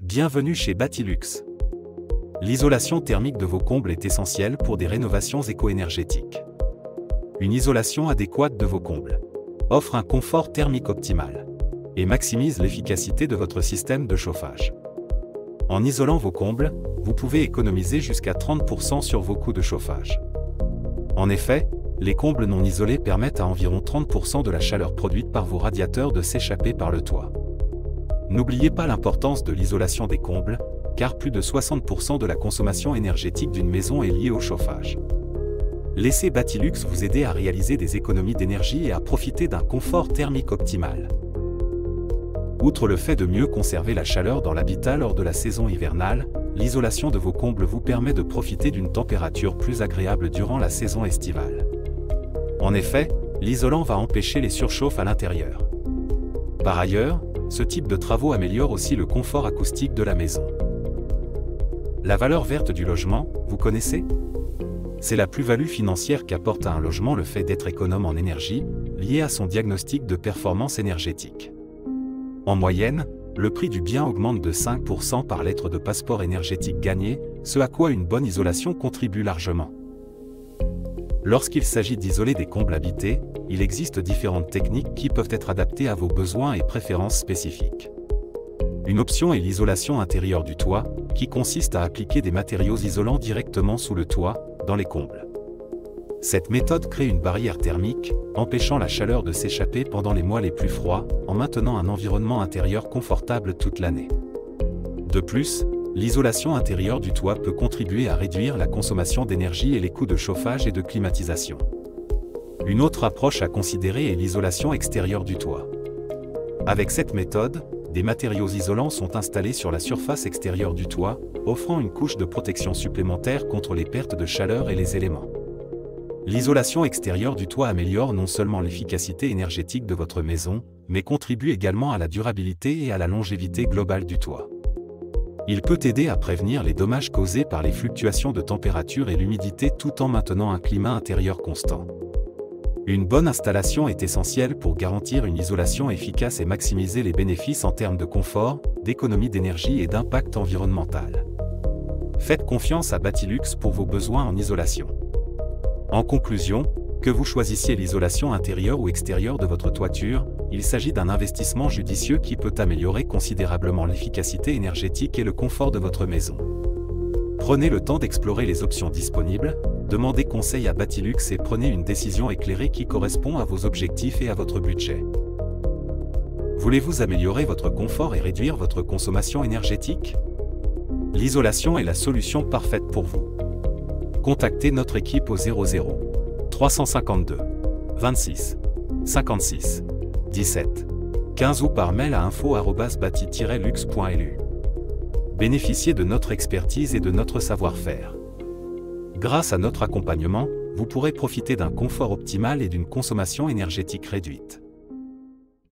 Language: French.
Bienvenue chez Batilux. L'isolation thermique de vos combles est essentielle pour des rénovations éco-énergétiques. Une isolation adéquate de vos combles offre un confort thermique optimal et maximise l'efficacité de votre système de chauffage. En isolant vos combles, vous pouvez économiser jusqu'à 30% sur vos coûts de chauffage. En effet, les combles non isolés permettent à environ 30% de la chaleur produite par vos radiateurs de s'échapper par le toit. N'oubliez pas l'importance de l'isolation des combles, car plus de 60% de la consommation énergétique d'une maison est liée au chauffage. Laissez Batilux vous aider à réaliser des économies d'énergie et à profiter d'un confort thermique optimal. Outre le fait de mieux conserver la chaleur dans l'habitat lors de la saison hivernale, l'isolation de vos combles vous permet de profiter d'une température plus agréable durant la saison estivale. En effet, l'isolant va empêcher les surchauffes à l'intérieur. Par ailleurs, ce type de travaux améliore aussi le confort acoustique de la maison. La valeur verte du logement, vous connaissez ? C'est la plus-value financière qu'apporte à un logement le fait d'être économe en énergie, lié à son diagnostic de performance énergétique. En moyenne, le prix du bien augmente de 5% par lettre de passeport énergétique gagné, ce à quoi une bonne isolation contribue largement. Lorsqu'il s'agit d'isoler des combles habités, il existe différentes techniques qui peuvent être adaptées à vos besoins et préférences spécifiques. Une option est l'isolation intérieure du toit, qui consiste à appliquer des matériaux isolants directement sous le toit, dans les combles. Cette méthode crée une barrière thermique, empêchant la chaleur de s'échapper pendant les mois les plus froids, en maintenant un environnement intérieur confortable toute l'année. De plus, l'isolation intérieure du toit peut contribuer à réduire la consommation d'énergie et les coûts de chauffage et de climatisation. Une autre approche à considérer est l'isolation extérieure du toit. Avec cette méthode, des matériaux isolants sont installés sur la surface extérieure du toit, offrant une couche de protection supplémentaire contre les pertes de chaleur et les éléments. L'isolation extérieure du toit améliore non seulement l'efficacité énergétique de votre maison, mais contribue également à la durabilité et à la longévité globale du toit. Il peut aider à prévenir les dommages causés par les fluctuations de température et l'humidité tout en maintenant un climat intérieur constant. Une bonne installation est essentielle pour garantir une isolation efficace et maximiser les bénéfices en termes de confort, d'économie d'énergie et d'impact environnemental. Faites confiance à Batilux pour vos besoins en isolation. En conclusion, que vous choisissiez l'isolation intérieure ou extérieure de votre toiture, il s'agit d'un investissement judicieux qui peut améliorer considérablement l'efficacité énergétique et le confort de votre maison. Prenez le temps d'explorer les options disponibles, demandez conseil à Batilux et prenez une décision éclairée qui correspond à vos objectifs et à votre budget. Voulez-vous améliorer votre confort et réduire votre consommation énergétique ? L'isolation est la solution parfaite pour vous. Contactez notre équipe au 00 352 26 56 17 15 ou par mail à info@bati-lux.lu. Bénéficiez de notre expertise et de notre savoir-faire. Grâce à notre accompagnement, vous pourrez profiter d'un confort optimal et d'une consommation énergétique réduite.